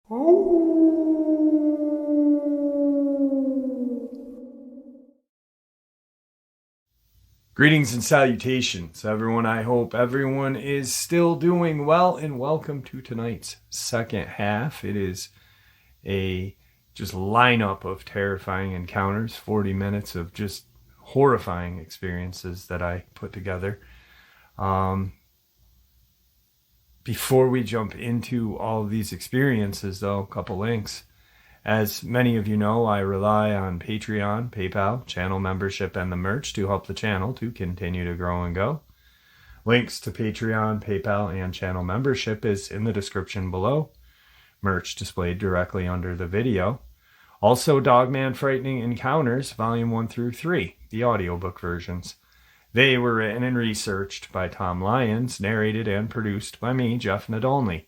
Greetings and salutations, everyone. I hope everyone is still doing well, and welcome to tonight's second half. It is a just lineup of terrifying encounters, 40 minutes of just horrifying experiences that I put together. Before we jump into all of these experiences, though, a couple links. As many of you know, I rely on Patreon, PayPal, channel membership, and the merch to help the channel to continue to grow and go. Links to Patreon, PayPal, and channel membership is in the description below. Merch displayed directly under the video. Also, Dogman Frightening Encounters, Volume 1 through 3, the audiobook versions. They were written and researched by Tom Lyons, narrated and produced by me, Jeff Nadolny.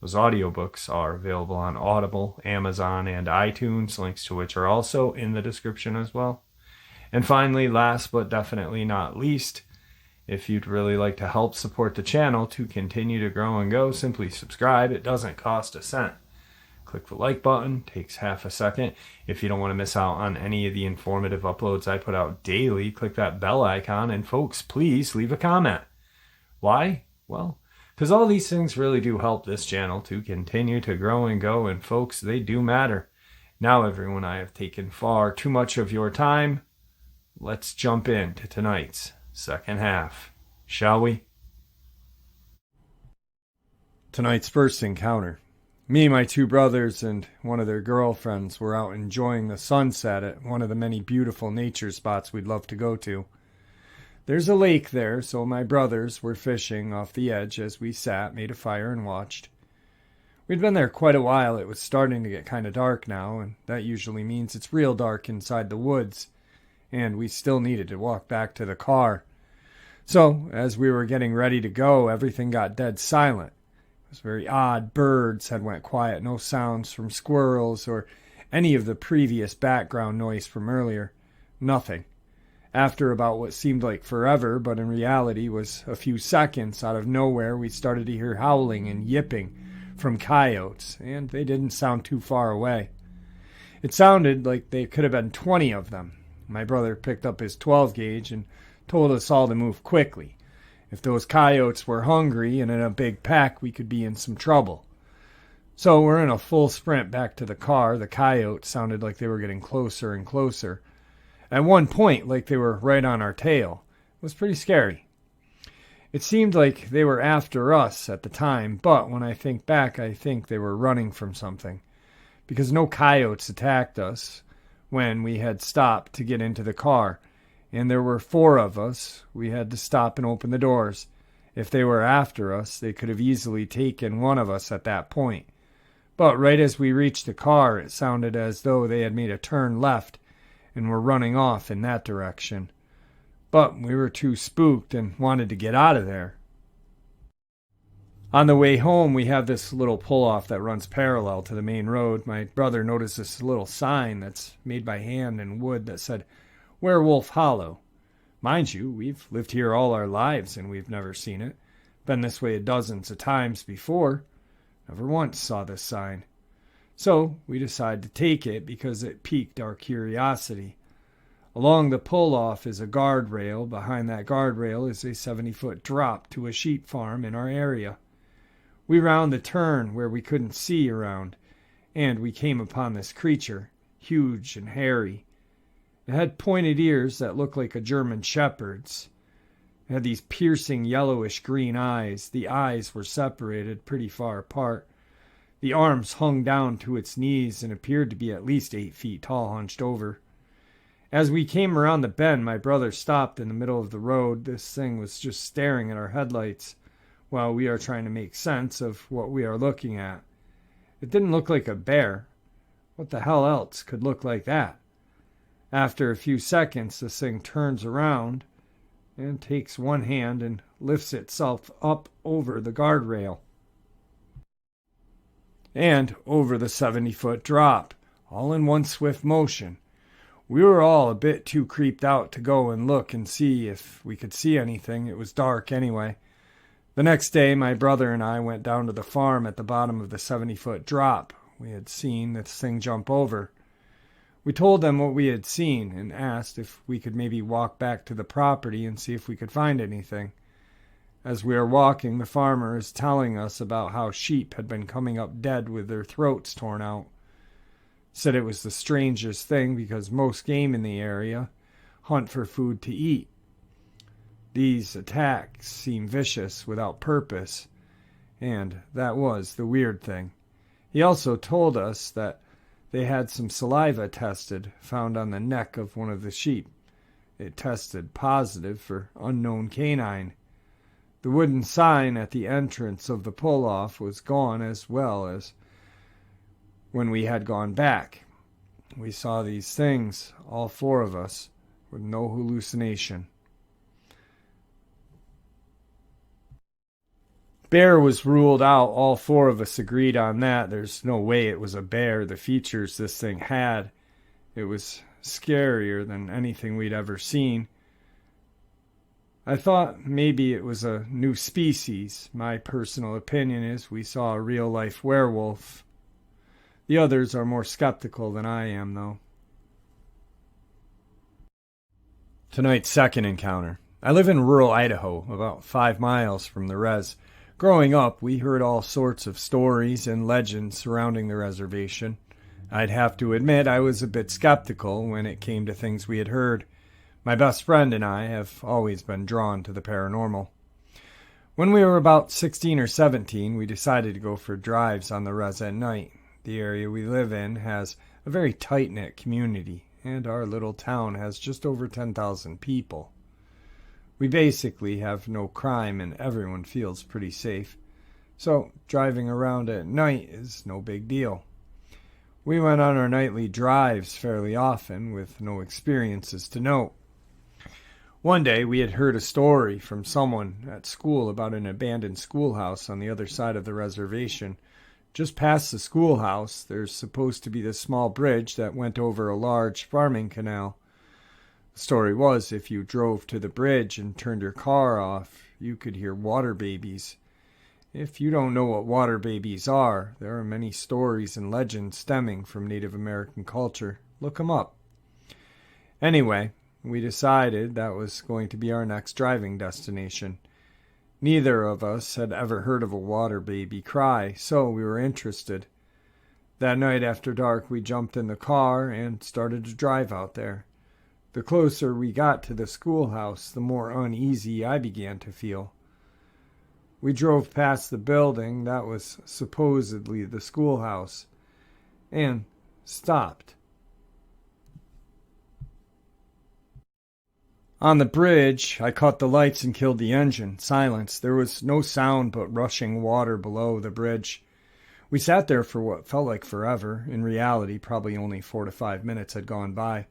Those audiobooks are available on Audible, Amazon, and iTunes, links to which are also in the description as well. And finally, last but definitely not least, if you'd really like to help support the channel to continue to grow and go, simply subscribe. It doesn't cost a cent. Click the like button, takes half a second. If you don't want to miss out on any of the informative uploads I put out daily, click that bell icon, and folks, please leave a comment. Why? Well, because all these things really do help this channel to continue to grow and go, and folks, they do matter. Now, everyone, I have taken far too much of your time. Let's jump into tonight's second half, shall we? Tonight's first encounter. Me, my two brothers, and one of their girlfriends were out enjoying the sunset at one of the many beautiful nature spots we'd love to go to. There's a lake there, so my brothers were fishing off the edge as we sat, made a fire, and watched. We'd been there quite a while. It was starting to get kind of dark now, and that usually means it's real dark inside the woods, and we still needed to walk back to the car. So, as we were getting ready to go, everything got dead silent. It was very odd. Birds had went quiet, no sounds from squirrels or any of the previous background noise from earlier. Nothing. After about what seemed like forever, but in reality was a few seconds, out of nowhere we started to hear howling and yipping from coyotes, and they didn't sound too far away. It sounded like they could have been 20 of them. My brother picked up his 12 gauge and told us all to move quickly. If those coyotes were hungry and in a big pack, we could be in some trouble. So we're in a full sprint back to the car. The coyotes sounded like they were getting closer and closer. At one point, like they were right on our tail. It was pretty scary. It seemed like they were after us at the time, but when I think back, I think they were running from something. Because no coyotes attacked us when we had stopped to get into the car. And there were 4 of us. We had to stop and open the doors. If they were after us, they could have easily taken one of us at that point. But right as we reached the car, it sounded as though they had made a turn left and were running off in that direction. But we were too spooked and wanted to get out of there. On the way home, we have this little pull-off that runs parallel to the main road. My brother noticed this little sign that's made by hand in wood that said, Werewolf Hollow. Mind you, we've lived here all our lives and we've never seen it. Been this way dozens of times before. Never once saw this sign. So we decided to take it because it piqued our curiosity. Along the pull-off is a guardrail. Behind that guardrail is a 70-foot drop to a sheep farm in our area. We round the turn where we couldn't see around, and we came upon this creature, huge and hairy. It had pointed ears that looked like a German shepherd's. It had these piercing yellowish-green eyes. The eyes were separated pretty far apart. The arms hung down to its knees and appeared to be at least 8 feet tall, hunched over. As we came around the bend, my brother stopped in the middle of the road. This thing was just staring at our headlights while we are trying to make sense of what we are looking at. It didn't look like a bear. What the hell else could look like that? After a few seconds, this thing turns around and takes one hand and lifts itself up over the guardrail and over the 70-foot drop, all in one swift motion. We were all a bit too creeped out to go and look and see if we could see anything. It was dark anyway. The next day, my brother and I went down to the farm at the bottom of the 70-foot drop. we had seen this thing jump over. We told them what we had seen and asked if we could maybe walk back to the property and see if we could find anything. As we are walking, the farmer is telling us about how sheep had been coming up dead with their throats torn out. Said it was the strangest thing because most game in the area hunt for food to eat. These attacks seem vicious without purpose, and that was the weird thing. He also told us that they had some saliva tested, found on the neck of one of the sheep. It tested positive for unknown canine. The wooden sign at the entrance of the pull-off was gone as well as when we had gone back. We saw these things, all four of us, with no hallucination. Bear was ruled out. All four of us agreed on that. There's no way it was a bear. The features this thing had, it was scarier than anything we'd ever seen. I thought maybe it was a new species. My personal opinion is we saw a real-life werewolf. The others are more skeptical than I am, though. Tonight's second encounter. I live in rural Idaho, about 5 miles from the res. Growing up, we heard all sorts of stories and legends surrounding the reservation. I'd have to admit I was a bit skeptical when it came to things we had heard. My best friend and I have always been drawn to the paranormal. When we were about 16 or 17, we decided to go for drives on the res at night. The area we live in has a very tight-knit community, and our little town has just over 10,000 people. We basically have no crime and everyone feels pretty safe, so driving around at night is no big deal. We went on our nightly drives fairly often with no experiences to note. One day we had heard a story from someone at school about an abandoned schoolhouse on the other side of the reservation. Just past the schoolhouse, there's supposed to be this small bridge that went over a large farming canal. The story was if you drove to the bridge and turned your car off, you could hear water babies. If you don't know what water babies are, there are many stories and legends stemming from Native American culture. Look them up. Anyway, we decided that was going to be our next driving destination. Neither of us had ever heard of a water baby cry, so we were interested. That night after dark, we jumped in the car and started to drive out there. The closer we got to the schoolhouse, the more uneasy I began to feel. We drove past the building that was supposedly the schoolhouse and stopped. On the bridge, I cut the lights and killed the engine. Silence. There was no sound but rushing water below the bridge. We sat there for what felt like forever. In reality, probably only 4 to 5 minutes had gone by.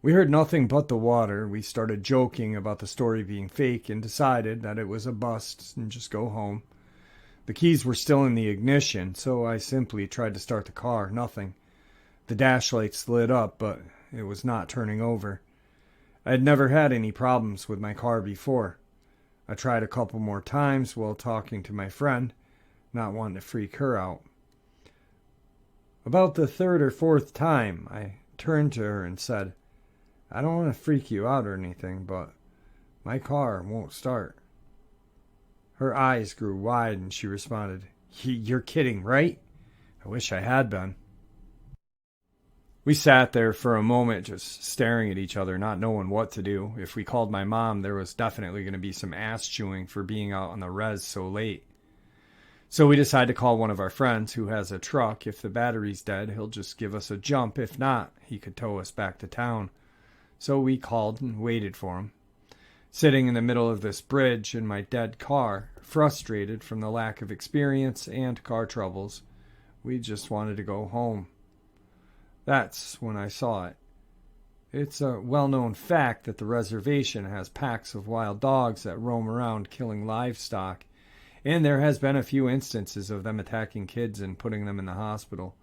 We heard nothing but the water. We started joking about the story being fake and decided that it was a bust and just go home. The keys were still in the ignition, so I simply tried to start the car. Nothing. The dash lights lit up, but it was not turning over. I had never had any problems with my car before. I tried a couple more times while talking to my friend, not wanting to freak her out. About the 3rd or 4th time, I turned to her and said, "I don't want to freak you out or anything, but my car won't start." Her eyes grew wide and she responded, "You're kidding, right?" I wish I had been. We sat there for a moment just staring at each other, not knowing what to do. If we called my mom, there was definitely going to be some ass chewing for being out on the res so late. So we decided to call one of our friends who has a truck. If the battery's dead, he'll just give us a jump. If not, he could tow us back to town. So we called and waited for him. Sitting in the middle of this bridge in my dead car, frustrated from the lack of experience and car troubles, we just wanted to go home. That's when I saw it. It's a well-known fact that the reservation has packs of wild dogs that roam around killing livestock, and there has been a few instances of them attacking kids and putting them in the hospital.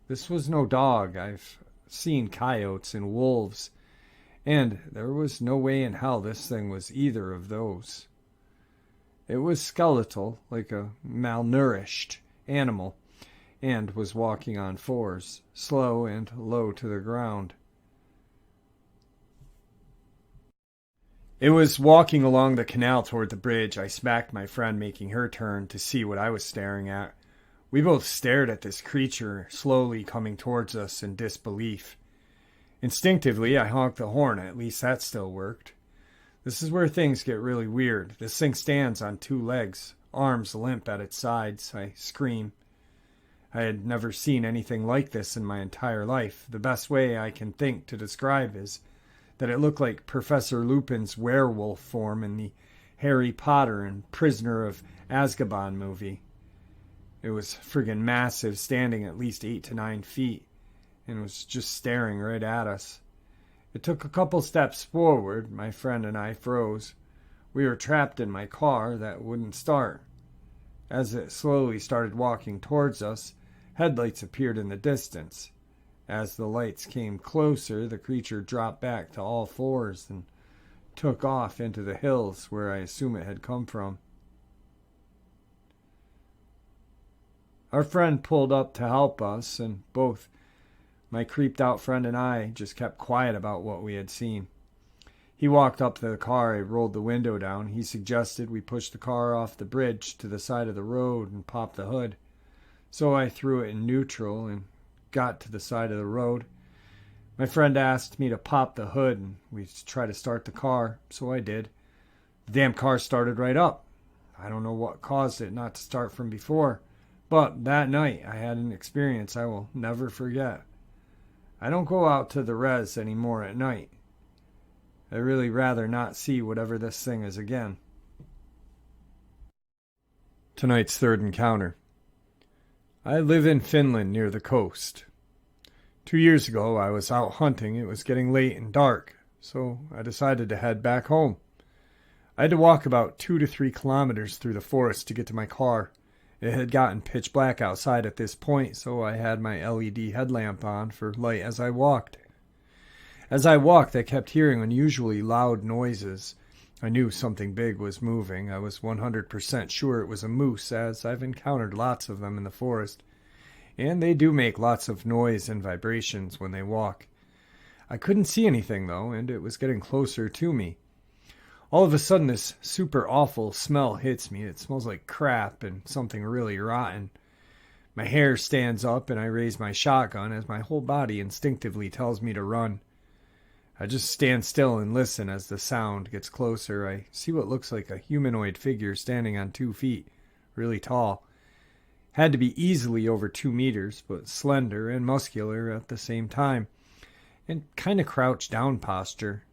This was no dog. I've seen coyotes and wolves, and there was no way in hell this thing was either of those. It was skeletal, like a malnourished animal, and was walking on fours, slow and low to the ground. It was walking along the canal toward the bridge. I smacked my friend, making her turn to see what I was staring at. We both stared at this creature slowly coming towards us in disbelief. Instinctively, I honked the horn. At least that still worked. This is where things get really weird. This thing stands on two legs, arms limp at its sides. I scream. I had never seen anything like this in my entire life. The best way I can think to describe is that it looked like Professor Lupin's werewolf form in the Harry Potter and Prisoner of Azkaban movie. It was friggin' massive, standing at least 8 to 9 feet, and was just staring right at us. It took a couple steps forward. My friend and I froze. We were trapped in my car that wouldn't start. As it slowly started walking towards us, headlights appeared in the distance. As the lights came closer, the creature dropped back to all fours and took off into the hills where I assume it had come from. Our friend pulled up to help us, and both my creeped out friend and I just kept quiet about what we had seen. He walked up to the car. I rolled the window down. He suggested we push the car off the bridge to the side of the road and pop the hood. So I threw it in neutral and got to the side of the road. My friend asked me to pop the hood and we try to start the car, so I did. The damn car started right up. I don't know what caused it not to start from before, but that night I had an experience I will never forget. I don't go out to the res anymore at night. I'd really rather not see whatever this thing is again. Tonight's third encounter. I live in Finland near the coast. 2 years ago I was out hunting. It was getting late and dark, so I decided to head back home. I had to walk about 2 to 3 kilometers through the forest to get to my car. It had gotten pitch black outside at this point, so I had my LED headlamp on for light as I walked. As I walked, I kept hearing unusually loud noises. I knew something big was moving. I was 100% sure it was a moose, as I've encountered lots of them in the forest. And they do make lots of noise and vibrations when they walk. I couldn't see anything, though, and it was getting closer to me. All of a sudden, this super awful smell hits me. It smells like crap and something really rotten. My hair stands up and I raise my shotgun as my whole body instinctively tells me to run. I just stand still and listen as the sound gets closer. I see what looks like a humanoid figure standing on 2 feet, really tall. Had to be easily over 2 meters, but slender and muscular at the same time, and kind of crouched down posture.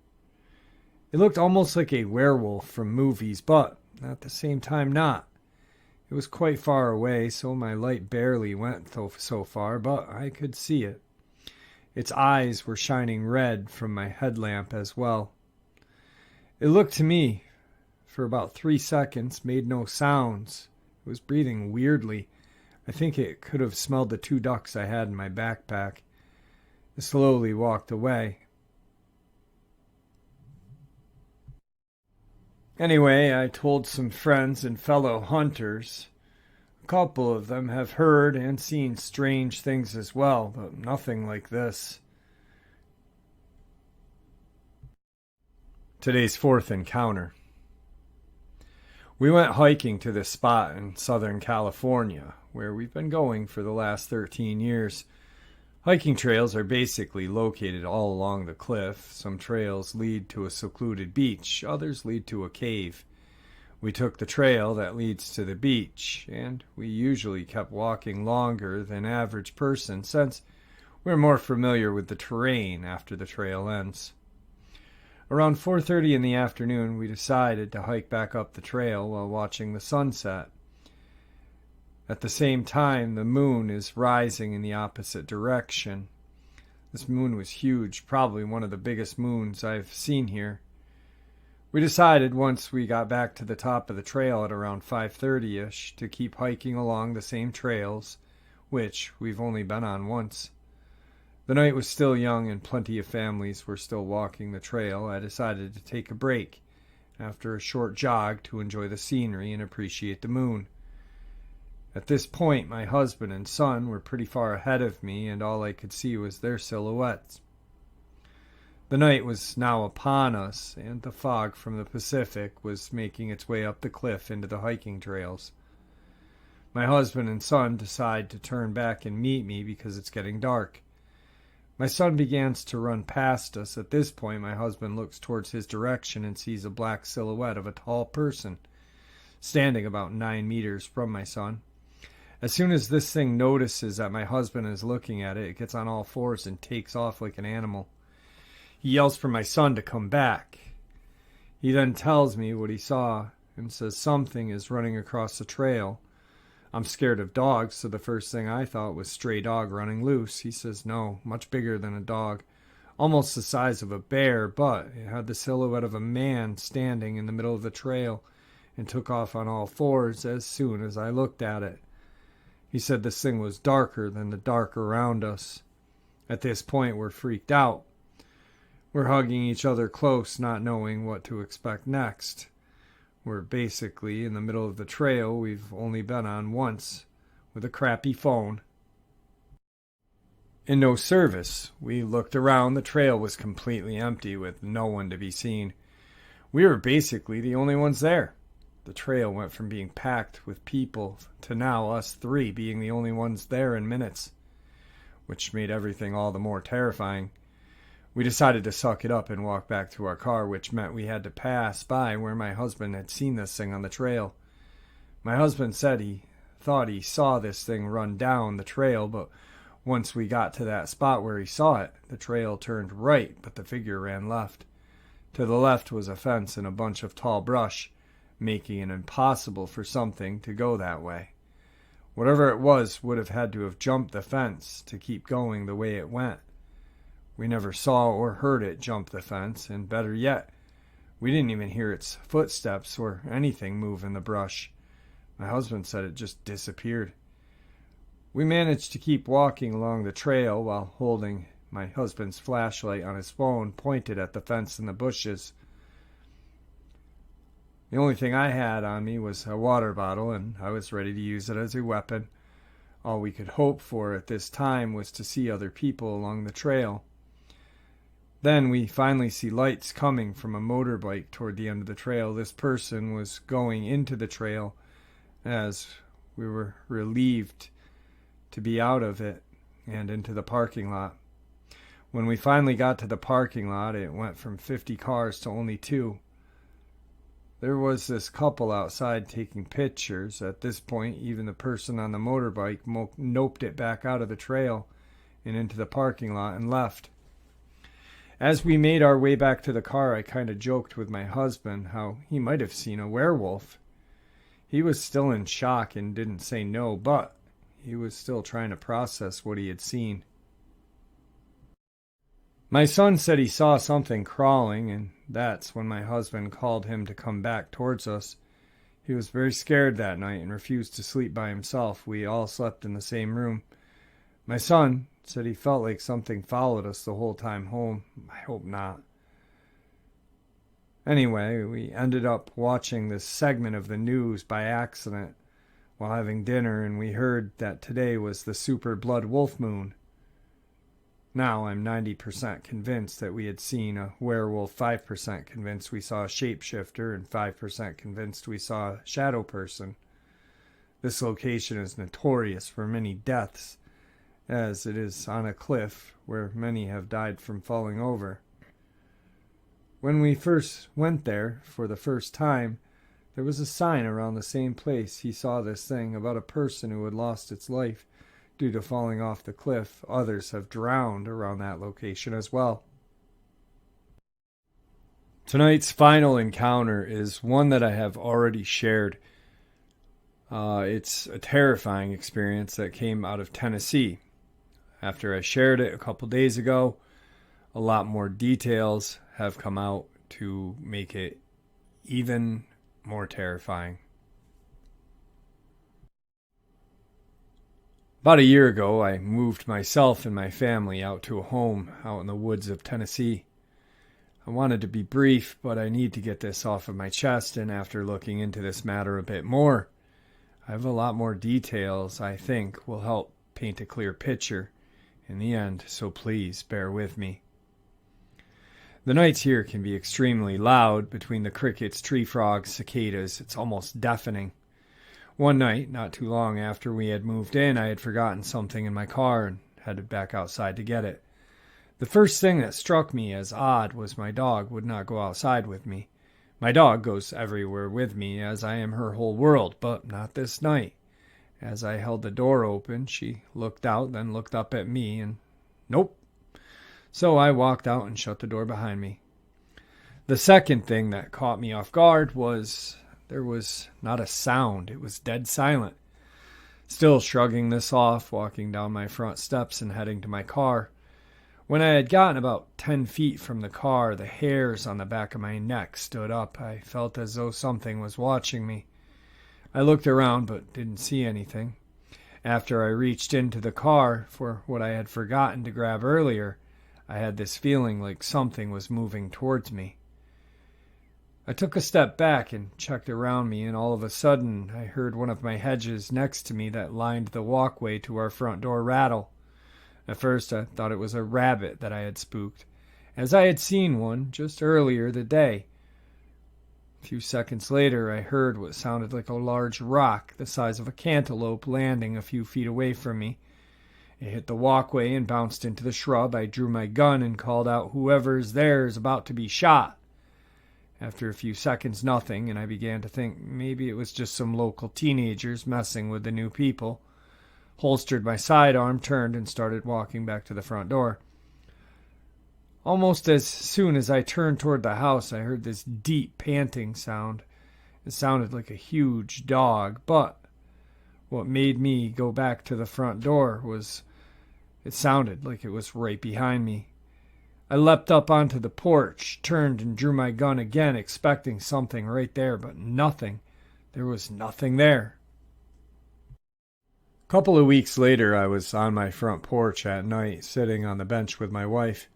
It looked almost like a werewolf from movies, but at the same time not. It was quite far away, so my light barely went so far, but I could see it. Its eyes were shining red from my headlamp as well. It looked to me for about 3 seconds, made no sounds. It was breathing weirdly. I think it could have smelled the 2 ducks I had in my backpack. It slowly walked away. Anyway, I told some friends and fellow hunters. A couple of them have heard and seen strange things as well, but nothing like this. Today's fourth encounter. We went hiking to this spot in Southern California, where we've been going for the last 13 years. Hiking trails are basically located all along the cliff. Some trails lead to a secluded beach, others lead to a cave. We took the trail that leads to the beach, and we usually kept walking longer than average person since we're more familiar with the terrain after the trail ends. Around 4:30 in the afternoon, we decided to hike back up the trail while watching the sunset. At the same time, the moon is rising in the opposite direction. This moon was huge, probably one of the biggest moons I've seen here. We decided once we got back to the top of the trail at around 5:30ish to keep hiking along the same trails, which we've only been on once. The night was still young and plenty of families were still walking the trail. I decided to take a break after a short jog to enjoy the scenery and appreciate the moon. At this point, my husband and son were pretty far ahead of me, and all I could see was their silhouettes. The night was now upon us, and the fog from the Pacific was making its way up the cliff into the hiking trails. My husband and son decide to turn back and meet me because it's getting dark. My son begins to run past us. At this point, my husband looks towards his direction and sees a black silhouette of a tall person standing about 9 meters from my son. As soon as this thing notices that my husband is looking at it, it gets on all fours and takes off like an animal. He yells for my son to come back. He then tells me what he saw and says something is running across the trail. I'm scared of dogs, so the first thing I thought was stray dog running loose. He says no, much bigger than a dog, almost the size of a bear, but it had the silhouette of a man standing in the middle of the trail and took off on all fours as soon as I looked at it. He said this thing was darker than the dark around us. At this point, we're freaked out. We're hugging each other close, not knowing what to expect next. We're basically in the middle of the trail we've only been on once, with a crappy phone and no service. We looked around. The trail was completely empty with no one to be seen. We were basically the only ones there. The trail went from being packed with people to now us three being the only ones there in minutes, which made everything all the more terrifying. We decided to suck it up and walk back to our car, which meant we had to pass by where my husband had seen this thing on the trail. My husband said he thought he saw this thing run down the trail, but once we got to that spot where he saw it, the trail turned right, but the figure ran left. To the left was a fence and a bunch of tall brush, making it impossible for something to go that way. Whatever it was would have had to have jumped the fence to keep going the way it went. We never saw or heard it jump the fence, and better yet, we didn't even hear its footsteps or anything move in the brush. My husband said it just disappeared. We managed to keep walking along the trail while holding my husband's flashlight on his phone pointed at the fence and the bushes. The only thing I had on me was a water bottle, and I was ready to use it as a weapon. All we could hope for at this time was to see other people along the trail. Then we finally see lights coming from a motorbike toward the end of the trail. This person was going into the trail as we were relieved to be out of it and into the parking lot. When we finally got to the parking lot, it went from 50 cars to only 2. There was this couple outside taking pictures. At this point, even the person on the motorbike noped it back out of the trail and into the parking lot and left. As we made our way back to the car, I kind of joked with my husband how he might have seen a werewolf. He was still in shock and didn't say no, but he was still trying to process what he had seen. My son said he saw something crawling, and that's when my husband called him to come back towards us. He was very scared that night and refused to sleep by himself. We all slept in the same room. My son said he felt like something followed us the whole time home. I hope not. Anyway, we ended up watching this segment of the news by accident while having dinner, and we heard that today was the super blood wolf moon. Now I'm 90% convinced that we had seen a werewolf, 5% convinced we saw a shapeshifter, and 5% convinced we saw a shadow person. This location is notorious for many deaths, as it is on a cliff where many have died from falling over. When we first went there for the first time, there was a sign around the same place he saw this thing about a person who had lost its life due to falling off the cliff. Others have drowned around that location as well. Tonight's final encounter is one that I have already shared. It's a terrifying experience that came out of Tennessee. After I shared it a couple days ago, a lot more details have come out to make it even more terrifying. About a year ago, I moved myself and my family out to a home out in the woods of Tennessee. I wanted to be brief, but I need to get this off of my chest, and after looking into this matter a bit more, I have a lot more details I think will help paint a clear picture in the end, so please bear with me. The nights here can be extremely loud between the crickets, tree frogs, cicadas. It's almost deafening. One night, not too long after we had moved in, I had forgotten something in my car and headed back outside to get it. The first thing that struck me as odd was my dog would not go outside with me. My dog goes everywhere with me, as I am her whole world, but not this night. As I held the door open, she looked out, then looked up at me, and nope. So I walked out and shut the door behind me. The second thing that caught me off guard was there was not a sound. It was dead silent. Still shrugging this off, walking down my front steps and heading to my car. When I had gotten about 10 feet from the car, the hairs on the back of my neck stood up. I felt as though something was watching me. I looked around but didn't see anything. After I reached into the car for what I had forgotten to grab earlier, I had this feeling like something was moving towards me. I took a step back and checked around me, and all of a sudden I heard one of my hedges next to me that lined the walkway to our front door rattle. At first I thought it was a rabbit that I had spooked, as I had seen one just earlier the day. A few seconds later I heard what sounded like a large rock the size of a cantaloupe landing a few feet away from me. It hit the walkway and bounced into the shrub. I drew my gun and called out, "Whoever's there is about to be shot." After a few seconds, nothing, and I began to think maybe it was just some local teenagers messing with the new people. Holstered my sidearm, turned, and started walking back to the front door. Almost as soon as I turned toward the house, I heard this deep panting sound. It sounded like a huge dog, but what made me go back to the front door was it sounded like it was right behind me. I leapt up onto the porch, turned and drew my gun again, expecting something right there, but nothing. There was nothing there. A couple of weeks later, I was on my front porch at night, sitting on the bench with my wife.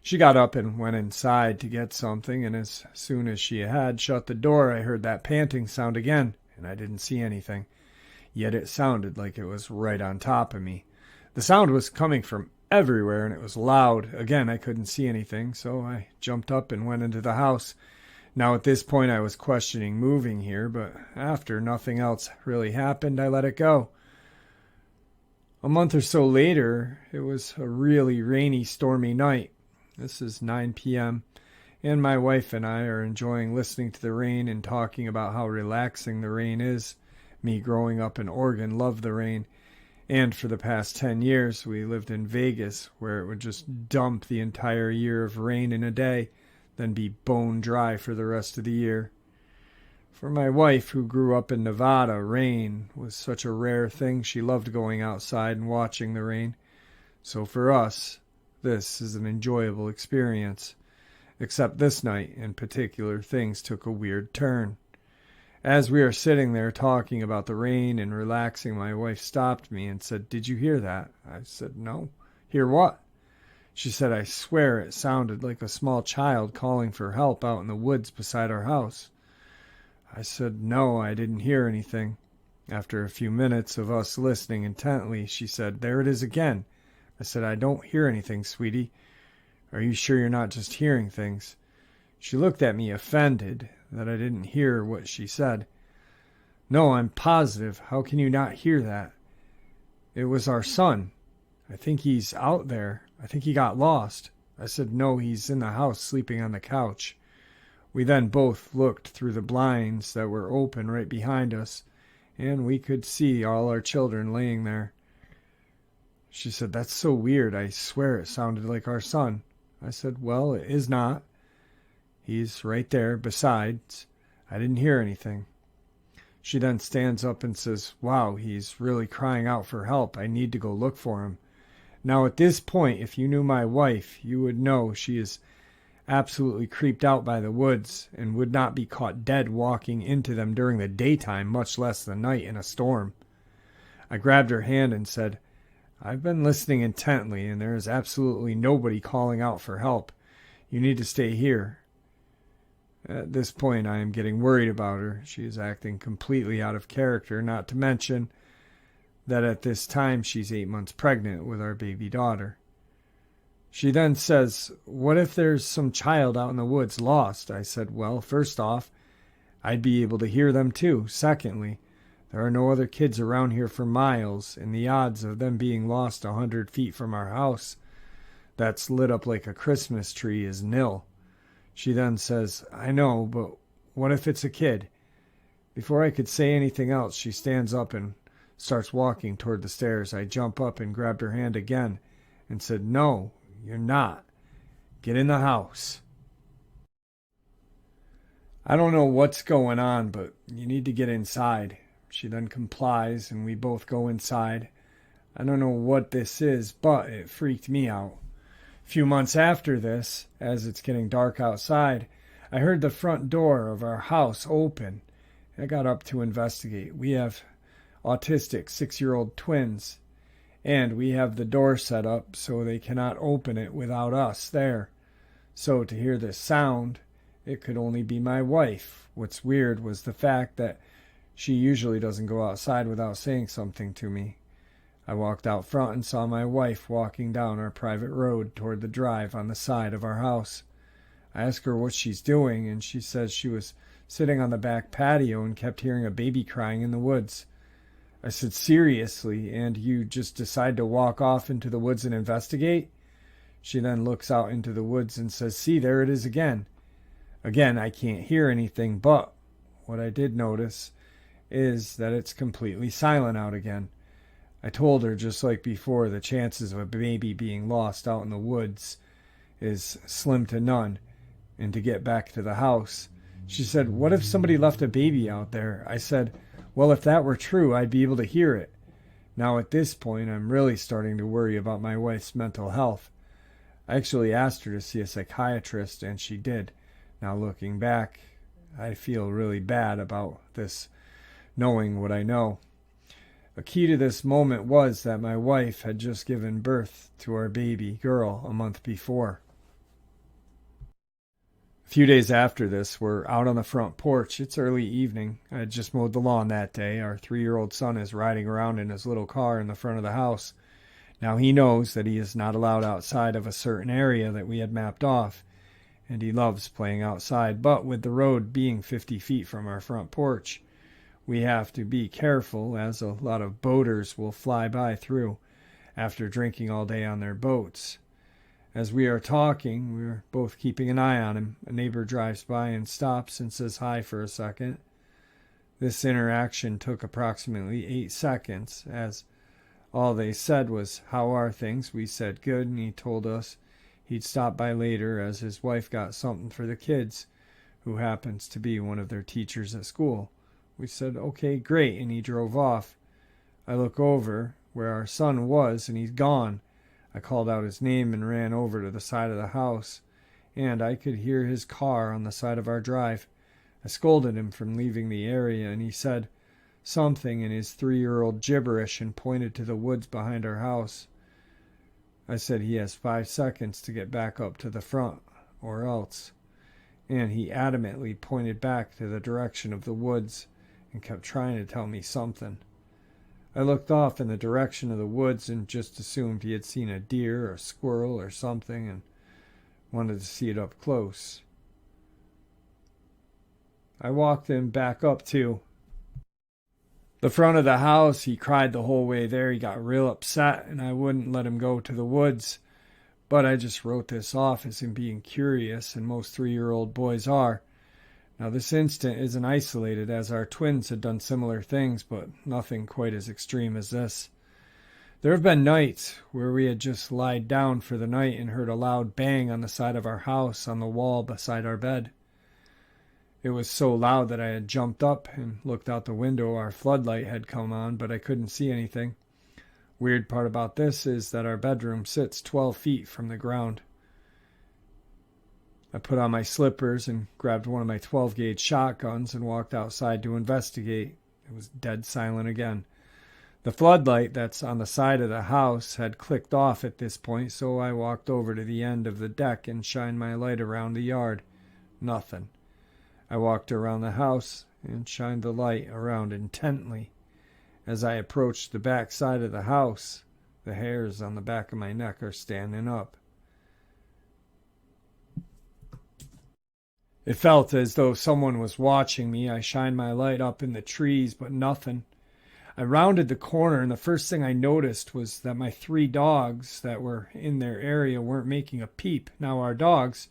She got up and went inside to get something, and as soon as she had shut the door, I heard that panting sound again, and I didn't see anything. Yet it sounded like it was right on top of me. The sound was coming from everywhere, and it was loud. Again, I couldn't see anything, so I jumped up and went into the house. Now, at this point, I was questioning moving here, but after nothing else really happened, I let it go. A month or so later, it was a really rainy, stormy night. This is 9 p.m., and my wife and I are enjoying listening to the rain and talking about how relaxing the rain is. Me, growing up in Oregon, loved the rain. And for the past 10 years, we lived in Vegas, where it would just dump the entire year of rain in a day, then be bone dry for the rest of the year. For my wife, who grew up in Nevada, rain was such a rare thing. She loved going outside and watching the rain. So for us, this is an enjoyable experience. Except this night in particular, things took a weird turn. As we are sitting there talking about the rain and relaxing, my wife stopped me and said, "Did you hear that?" I said, "No." "Hear what?" She said, "I swear it sounded like a small child calling for help out in the woods beside our house." I said, "No, I didn't hear anything." After a few minutes of us listening intently, she said, "There it is again." I said, "I don't hear anything, sweetie. Are you sure you're not just hearing things?" She looked at me offended that I didn't hear what she said. "No, I'm positive. How can you not hear that? It was our son. I think he's out there. I think he got lost." I said, "No, he's in the house sleeping on the couch." We then both looked through the blinds that were open right behind us, and we could see all our children laying there. She said, "That's so weird. I swear it sounded like our son." I said, "Well, it is not. He's right there. Besides, I didn't hear anything." She then stands up and says, "Wow, he's really crying out for help. I need to go look for him." Now, at this point, if you knew my wife, you would know she is absolutely creeped out by the woods and would not be caught dead walking into them during the daytime, much less the night in a storm. I grabbed her hand and said, "I've been listening intently, and there is absolutely nobody calling out for help. You need to stay here." At this point, I am getting worried about her. She is acting completely out of character, not to mention that at this time she's 8 months pregnant with our baby daughter. She then says, "What if there's some child out in the woods lost?" I said, "Well, first off, I'd be able to hear them too. Secondly, there are no other kids around here for miles, and the odds of them being lost 100 feet from our house that's lit up like a Christmas tree is nil." She then says, "I know, but what if it's a kid?" Before I could say anything else, she stands up and starts walking toward the stairs. I jump up and grabbed her hand again and said, "No, you're not. Get in the house." I don't know what's going on, but you need to get inside. She then complies, and we both go inside. I don't know what this is, but it freaked me out. A few months after this, as it's getting dark outside, I heard the front door of our house open. I got up to investigate. We have autistic 6-year-old twins, and we have the door set up so they cannot open it without us there. So to hear this sound, it could only be my wife. What's weird was the fact that she usually doesn't go outside without saying something to me. I walked out front and saw my wife walking down our private road toward the drive on the side of our house. I asked her what she's doing, and she says she was sitting on the back patio and kept hearing a baby crying in the woods. I said, "Seriously, and you just decide to walk off into the woods and investigate?" She then looks out into the woods and says, "See, there it is again." Again, I can't hear anything, but what I did notice is that it's completely silent out again. I told her, just like before, the chances of a baby being lost out in the woods is slim to none, and to get back to the house. She said, "What if somebody left a baby out there?" I said, "Well, if that were true, I'd be able to hear it." Now at this point, I'm really starting to worry about my wife's mental health. I actually asked her to see a psychiatrist, and she did. Now looking back, I feel really bad about this, knowing what I know. A key to this moment was that my wife had just given birth to our baby girl a month before. A few days after this, we're out on the front porch. It's early evening. I had just mowed the lawn that day. Our 3-year-old son is riding around in his little car in the front of the house. Now he knows that he is not allowed outside of a certain area that we had mapped off, and he loves playing outside. But with the road being 50 feet from our front porch, we have to be careful, as a lot of boaters will fly by through after drinking all day on their boats. As we are talking, we're both keeping an eye on him. A neighbor drives by and stops and says hi for a second. This interaction took approximately 8 seconds, as all they said was, "How are things?" We said good, and he told us he'd stop by later as his wife got something for the kids, who happens to be one of their teachers at school. We said, "Okay, great," and he drove off. I look over where our son was, and he's gone. I called out his name and ran over to the side of the house, and I could hear his car on the side of our drive. I scolded him for leaving the area, and he said something in his 3-year-old gibberish and pointed to the woods behind our house. I said he has 5 seconds to get back up to the front, or else. And he adamantly pointed back to the direction of the woods and kept trying to tell me something. I looked off in the direction of the woods and just assumed he had seen a deer or a squirrel or something and wanted to see it up close. I walked him back up to the front of the house. He cried the whole way there. He got real upset, and I wouldn't let him go to the woods. But I just wrote this off as him being curious, and most 3-year-old boys are. Now, this incident isn't isolated, as our twins had done similar things, but nothing quite as extreme as this. There have been nights where we had just lied down for the night and heard a loud bang on the side of our house on the wall beside our bed. It was so loud that I had jumped up and looked out the window. Our floodlight had come on, but I couldn't see anything. Weird part about this is that our bedroom sits 12 feet from the ground. I put on my slippers and grabbed one of my 12-gauge shotguns and walked outside to investigate. It was dead silent again. The floodlight that's on the side of the house had clicked off at this point, so I walked over to the end of the deck and shined my light around the yard. Nothing. I walked around the house and shined the light around intently. As I approached the back side of the house, the hairs on the back of my neck are standing up. It felt as though someone was watching me. I shined my light up in the trees, but nothing. I rounded the corner, and the first thing I noticed was that my 3 dogs that were in their area weren't making a peep. Now, our dogs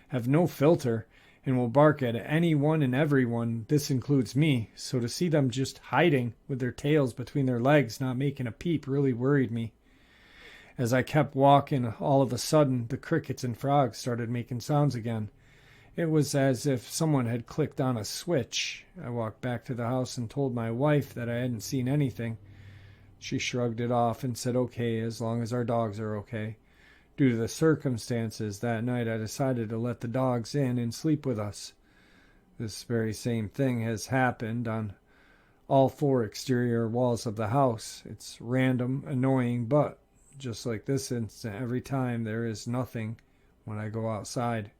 have no filter and will bark at anyone and everyone. This includes me. So to see them just hiding with their tails between their legs, not making a peep, really worried me. As I kept walking, all of a sudden, the crickets and frogs started making sounds again. It was as if someone had clicked on a switch. I walked back to the house and told my wife that I hadn't seen anything. She shrugged it off and said, okay, as long as our dogs are okay. Due to the circumstances that night, I decided to let the dogs in and sleep with us. This very same thing has happened on all 4 exterior walls of the house. It's random, annoying, but just like this instant, every time there is nothing when I go outside.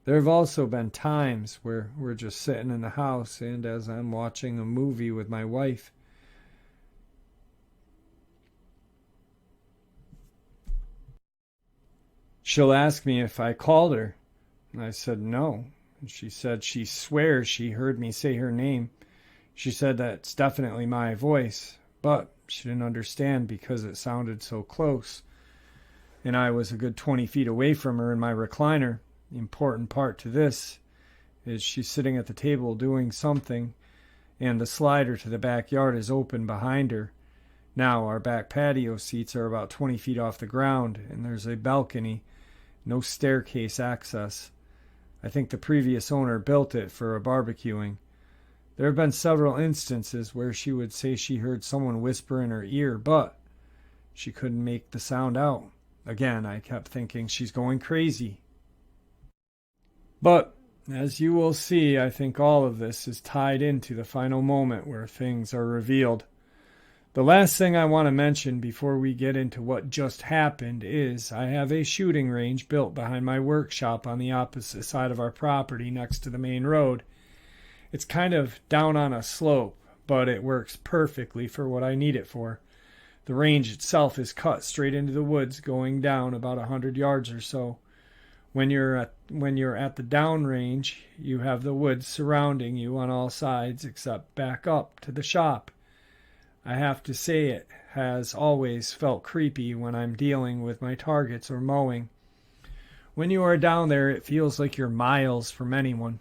There have also been times where we're just sitting in the house, and as I'm watching a movie with my wife, she'll ask me if I called her. And I said no. And she said she swears she heard me say her name. She said that's definitely my voice, but she didn't understand because it sounded so close. And I was a good 20 feet away from her in my recliner. The important part to this is she's sitting at the table doing something, and the slider to the backyard is open behind her. Now, our back patio seats are about 20 feet off the ground, and there's a balcony, no staircase access. I think the previous owner built it for a barbecuing. There have been several instances where she would say she heard someone whisper in her ear, but she couldn't make the sound out. Again, I kept thinking she's going crazy. But, as you will see, I think all of this is tied into the final moment where things are revealed. The last thing I want to mention before we get into what just happened is I have a shooting range built behind my workshop on the opposite side of our property next to the main road. It's kind of down on a slope, but it works perfectly for what I need it for. The range itself is cut straight into the woods going down about 100 yards or so. When you're at the downrange, you have the woods surrounding you on all sides except back up to the shop. I have to say it has always felt creepy when I'm dealing with my targets or mowing. When you are down there, it feels like you're miles from anyone.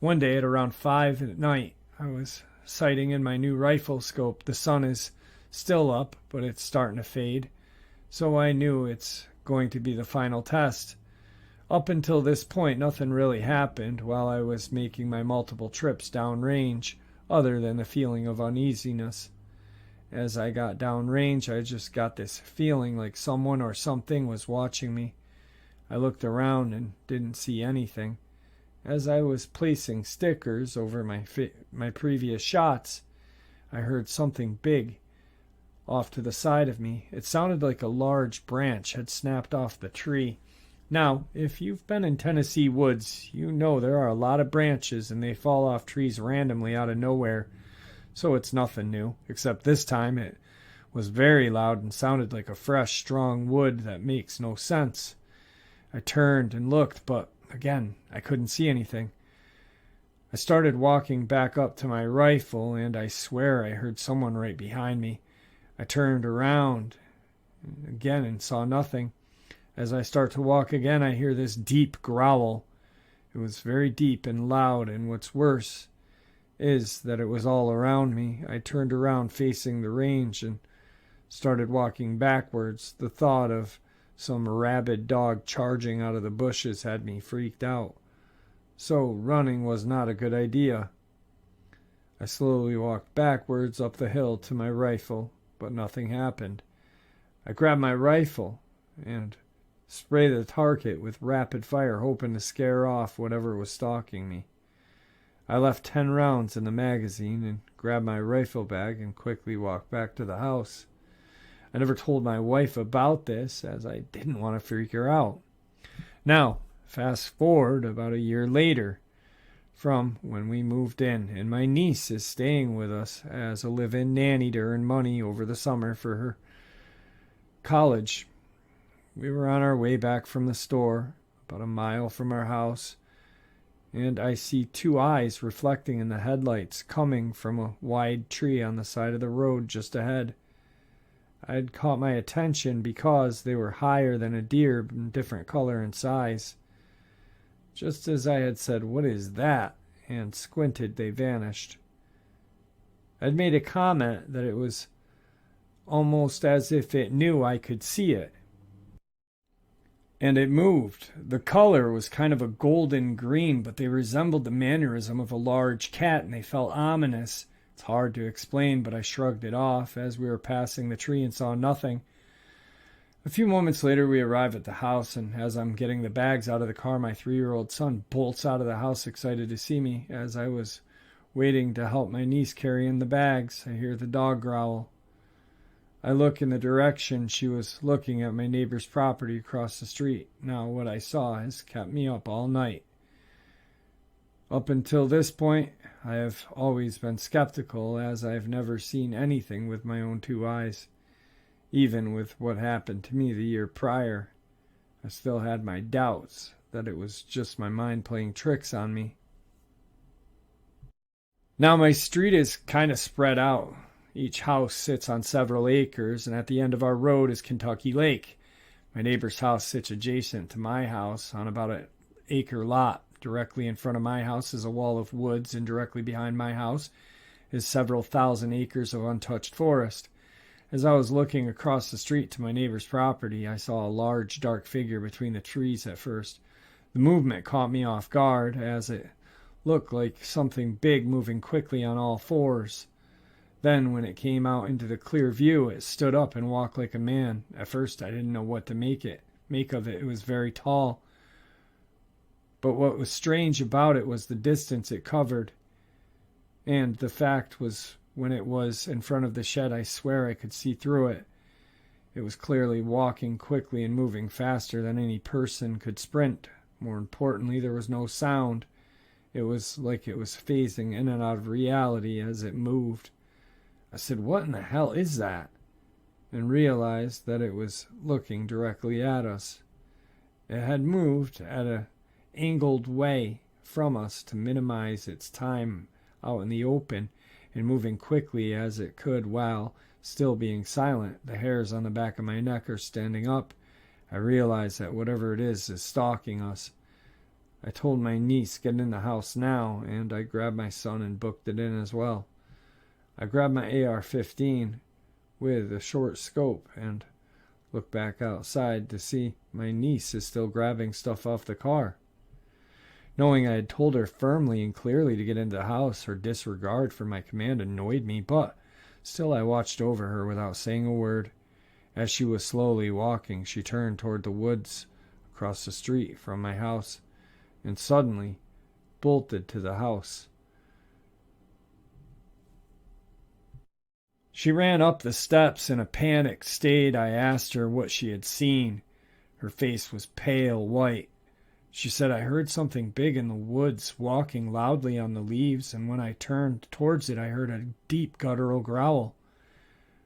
One day at around 5 at night, I was sighting in my new rifle scope. The sun is still up, but it's starting to fade, so I knew it's going to be the final test. Up until this point, nothing really happened while I was making my multiple trips downrange, other than the feeling of uneasiness. As I got downrange, I just got this feeling like someone or something was watching me. I looked around and didn't see anything. As I was placing stickers over my previous shots, I heard something big off to the side of me. It sounded like a large branch had snapped off the tree. Now, if you've been in Tennessee woods, you know there are a lot of branches and they fall off trees randomly out of nowhere. So it's nothing new, except this time it was very loud and sounded like a fresh, strong wood that makes no sense. I turned and looked, but again, I couldn't see anything. I started walking back up to my rifle, and I swear I heard someone right behind me. I turned around again and saw nothing. As I start to walk again, I hear this deep growl. It was very deep and loud, and what's worse is that it was all around me. I turned around facing the range and started walking backwards. The thought of some rabid dog charging out of the bushes had me freaked out. So running was not a good idea. I slowly walked backwards up the hill to my rifle, but nothing happened. I grabbed my rifle and sprayed the target with rapid fire, hoping to scare off whatever was stalking me. I left 10 rounds in the magazine and grabbed my rifle bag and quickly walked back to the house. I never told my wife about this, as I didn't want to freak her out. Now, Fast forward about a year later from when we moved in, and my niece is staying with us as a live-in nanny to earn money over the summer for her college. We were on our way back from the store, about a mile from our house, and I see two eyes reflecting in the headlights coming from a wide tree on the side of the road just ahead. I had caught my attention because they were higher than a deer in different color and size. Just as I had said, "What is that?" and squinted, they vanished. I'd made a comment that it was almost as if it knew I could see it. And it moved. The color was kind of a golden green, but they resembled the mannerism of a large cat, and they felt ominous. It's hard to explain, but I shrugged it off as we were passing the tree and saw nothing. A few moments later, we arrive at the house, and as I'm getting the bags out of the car, my 3-year-old son bolts out of the house excited to see me. As I was waiting to help my niece carry in the bags, I hear the dog growl. I look in the direction she was looking at, my neighbor's property across the street. Now, what I saw has kept me up all night. Up until this point, I have always been skeptical, as I have never seen anything with my own 2 eyes. Even with what happened to me the year prior, I still had my doubts that it was just my mind playing tricks on me. Now, my street is kind of spread out. Each house sits on several acres, and at the end of our road is Kentucky Lake. My neighbor's house sits adjacent to my house on about an acre lot. Directly in front of my house is a wall of woods, and directly behind my house is several thousand acres of untouched forest. As I was looking across the street to my neighbor's property, I saw a large, dark figure between the trees at first. The movement caught me off guard, as it looked like something big moving quickly on all fours. Then, when it came out into the clear view, it stood up and walked like a man. At first, I didn't know what to make of it. It was very tall. But what was strange about it was the distance it covered. And the fact was, when it was in front of the shed, I swear I could see through it. It was clearly walking quickly and moving faster than any person could sprint. More importantly, there was no sound. It was like it was phasing in and out of reality as it moved. I said, "What in the hell is that?" and realized that it was looking directly at us. It had moved at an angled way from us to minimize its time out in the open, and moving quickly as it could while still being silent. The hairs on the back of my neck are standing up. I realize that whatever it is stalking us. I told my niece, "Get in the house now," and I grabbed my son and booked it in as well. I grabbed my AR-15 with a short scope and looked back outside to see my niece is still grabbing stuff off the car. Knowing I had told her firmly and clearly to get into the house, her disregard for my command annoyed me, but still I watched over her without saying a word. As she was slowly walking, she turned toward the woods across the street from my house and suddenly bolted to the house. She ran up the steps in a panicked state. I asked her what she had seen. Her face was pale white. She said, "I heard something big in the woods walking loudly on the leaves, and when I turned towards it, I heard a deep guttural growl."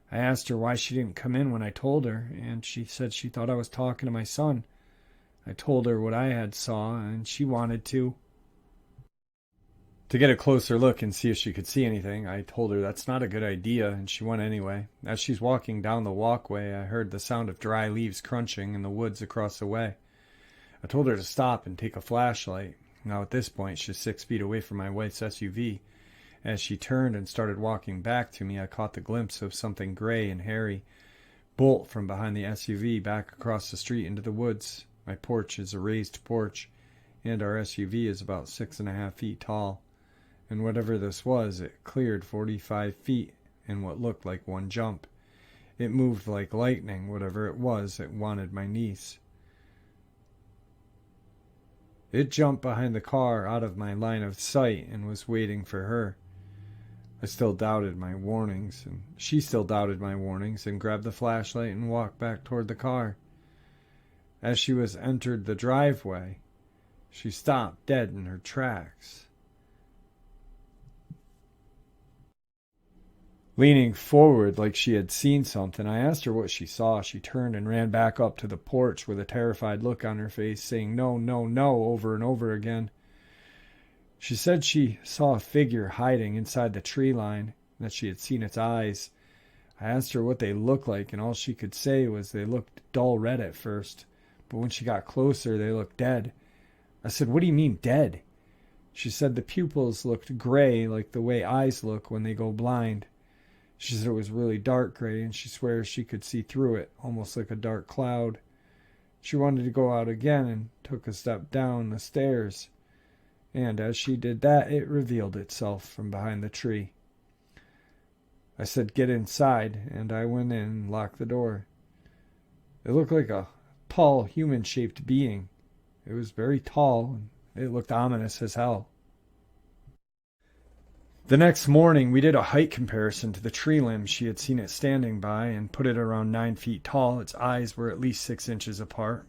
I asked her why she didn't come in when I told her, and she said she thought I was talking to my son. I told her what I had saw, and she wanted to get a closer look and see if she could see anything. I told her that's not a good idea, and she went anyway. As she's walking down the walkway, I heard the sound of dry leaves crunching in the woods across the way. I told her to stop and take a flashlight. Now at this point, she's 6 feet away from my wife's SUV. As she turned and started walking back to me, I caught the glimpse of something gray and hairy bolt from behind the SUV back across the street into the woods. My porch is a raised porch, and our SUV is about 6.5 feet tall. And whatever this was, it cleared 45 feet in what looked like one jump. It moved like lightning. Whatever it was, it wanted my niece. It jumped behind the car out of my line of sight and was waiting for her. I still doubted my warnings, and she still doubted my warnings, and grabbed the flashlight and walked back toward the car. As she was entered the driveway, She stopped dead in her tracks. Leaning forward like she had seen something, I asked her what she saw. She turned and ran back up to the porch with a terrified look on her face, saying no, no, no over and over again. She said she saw a figure hiding inside the tree line, and that she had seen its eyes. I asked her what they looked like, and all she could say was they looked dull red at first, but when she got closer, they looked dead. I said, "What do you mean dead?" She said the pupils looked gray like the way eyes look when they go blind. She said it was really dark gray, and she swears she could see through it, almost like a dark cloud. She wanted to go out again and took a step down the stairs, and as she did that, it revealed itself from behind the tree. I said, "Get inside," and I went in and locked the door. It looked like a tall, human-shaped being. It was very tall, and it looked ominous as hell. The next morning, we did a height comparison to the tree limb she had seen it standing by and put it around 9 feet tall. Its eyes were at least 6 inches apart.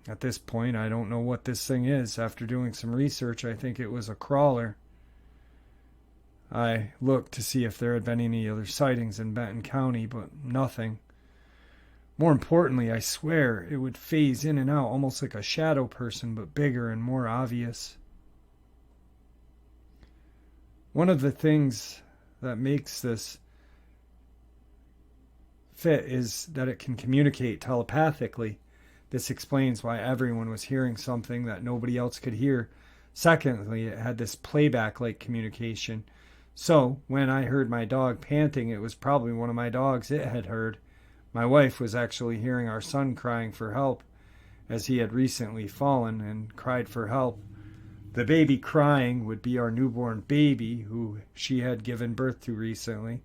At this point, I don't know what this thing is. After doing some research, I think it was a crawler. I looked to see if there had been any other sightings in Benton County, but nothing. More importantly, I swear it would phase in and out almost like a shadow person, but bigger and more obvious. One of the things that makes this fit is that it can communicate telepathically. This explains why everyone was hearing something that nobody else could hear. Secondly, it had this playback-like communication. So, when I heard my dog panting, it was probably one of my dogs it had heard. My wife was actually hearing our son crying for help, as he had recently fallen and cried for help. The baby crying would be our newborn baby, who she had given birth to recently,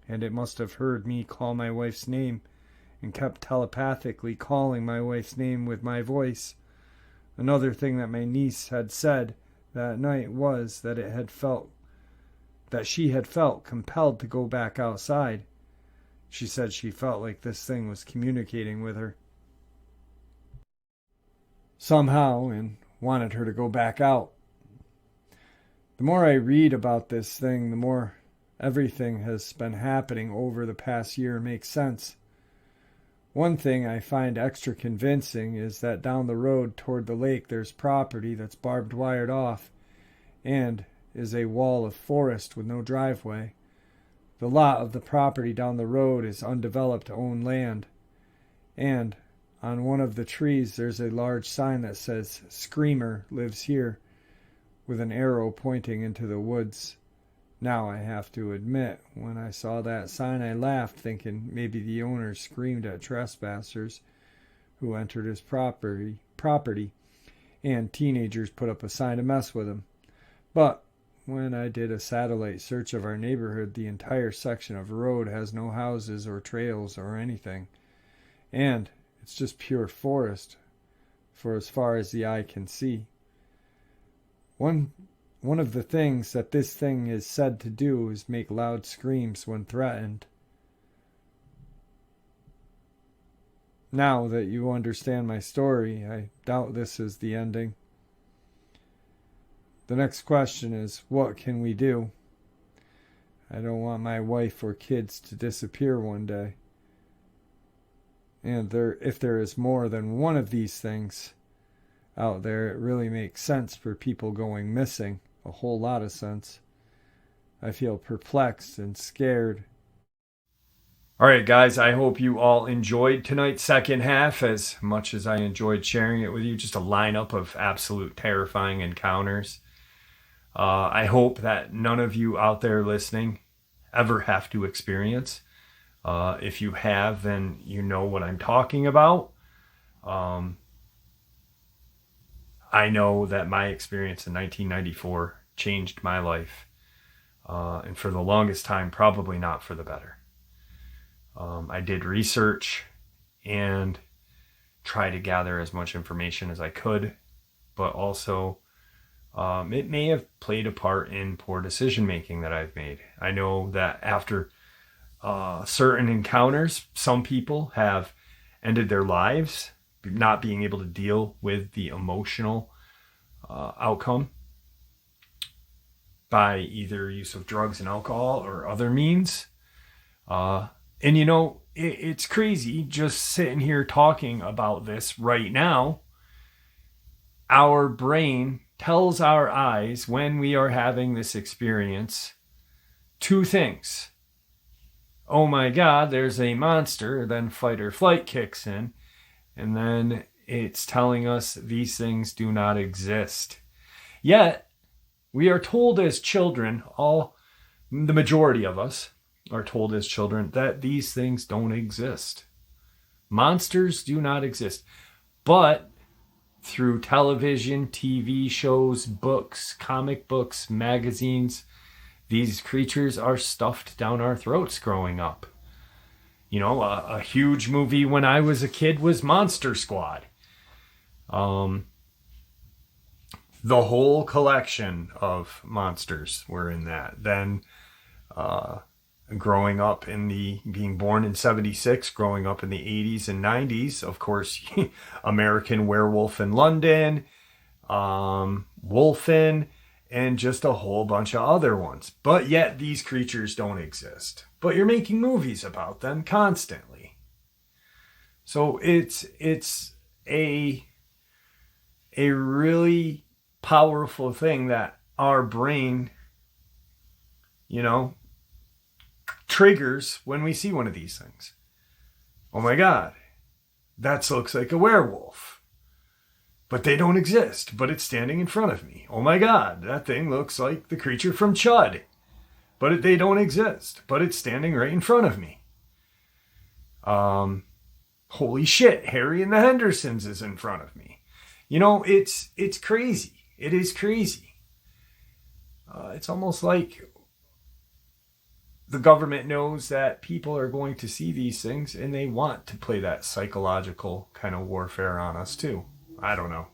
and it must have heard me call my wife's name and kept telepathically calling my wife's name with my voice. Another thing that my niece had said that night was that she had felt compelled to go back outside. She said she felt like this thing was communicating with her somehow and wanted her to go back out. The more I read about this thing, the more everything has been happening over the past year makes sense. One thing I find extra convincing is that down the road toward the lake there's property that's barbed wired off and is a wall of forest with no driveway. The lot of the property down the road is undeveloped owned land, and on one of the trees there's a large sign that says "Screamer lives here," with an arrow pointing into the woods. Now I have to admit, when I saw that sign I laughed, thinking maybe the owner screamed at trespassers who entered his property, and teenagers put up a sign to mess with him. But when I did a satellite search of our neighborhood, the entire section of road has no houses or trails or anything, and it's just pure forest for as far as the eye can see. One of the things that this thing is said to do is make loud screams when threatened. Now that you understand my story, I doubt this is the ending. The next question is, what can we do? I don't want my wife or kids to disappear one day. And if there is more than one of these things out there, it really makes sense for people going missing. A whole lot of sense. I feel perplexed and scared. Alright guys, I hope you all enjoyed tonight's second half as much as I enjoyed sharing it with you. Just a lineup of absolute terrifying encounters. I hope that none of you out there listening ever have to experience. If you have, then you know what I'm talking about. I know that my experience in 1994 changed my life. And for the longest time, probably not for the better. I did research and tried to gather as much information as I could, but also it may have played a part in poor decision making that I've made. I know that after certain encounters, some people have ended their lives not being able to deal with the emotional outcome by either use of drugs and alcohol or other means. And you know, it's crazy just sitting here talking about this right now. Our brain tells our eyes when we are having this experience two things. Oh my God, there's a monster. Then fight or flight kicks in. And then it's telling us these things do not exist. Yet, we are told as children, the majority of us are told as children, that these things don't exist. Monsters do not exist. But through television, TV shows, books, comic books, magazines, these creatures are stuffed down our throats growing up. You know, a huge movie when I was a kid was Monster Squad. The whole collection of monsters were in that. Then, growing up being born in 76, growing up in the 80s and 90s, of course, American Werewolf in London, Wolfen, and just a whole bunch of other ones. But yet these creatures don't exist. But you're making movies about them constantly. So it's a really powerful thing that our brain, you know, triggers when we see one of these things. Oh my God, that looks like a werewolf. But they don't exist, but it's standing in front of me. Oh my God, that thing looks like the creature from Chud. But they don't exist, but it's standing right in front of me. Holy shit, Harry and the Hendersons is in front of me. You know, it's crazy. It is crazy. It's almost like the government knows that people are going to see these things and they want to play that psychological kind of warfare on us too. I don't know.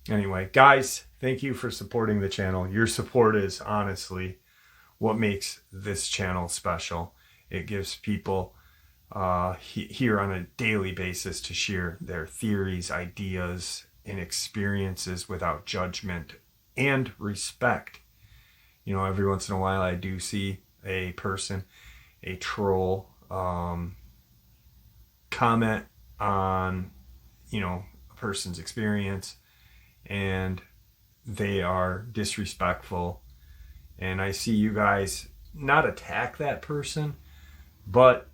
Anyway, guys, thank you for supporting the channel. Your support is honestly what makes this channel special. It gives people here on a daily basis to share their theories, ideas, and experiences without judgment and respect. You know, every once in a while I do see a person, a troll, comment on, you know, a person's experience, and they are disrespectful. And I see you guys not attack that person, but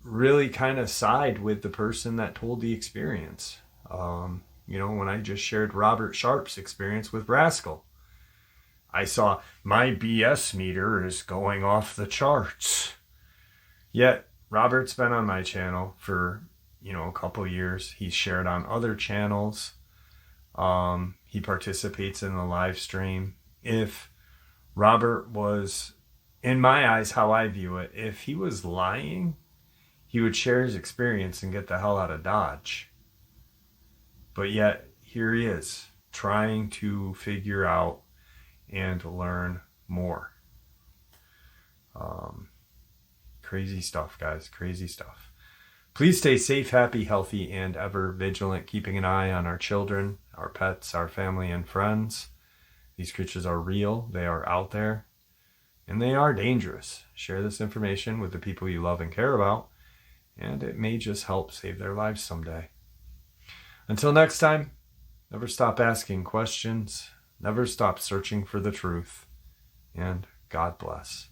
really kind of side with the person that told the experience. You know, when I just shared Robert Sharp's experience with Rascal, I saw my BS meter is going off the charts. Yet Robert's been on my channel for, you know, a couple years. He's shared on other channels. He participates in the live stream. If Robert was, in my eyes, how I view it, if he was lying, he would share his experience and get the hell out of Dodge. But yet, here he is, trying to figure out and learn more. Crazy stuff, guys. Crazy stuff. Please stay safe, happy, healthy, and ever vigilant, keeping an eye on our children, our pets, our family, and friends. These creatures are real. They are out there. And they are dangerous. Share this information with the people you love and care about, and it may just help save their lives someday. Until next time, never stop asking questions. Never stop searching for the truth. And God bless.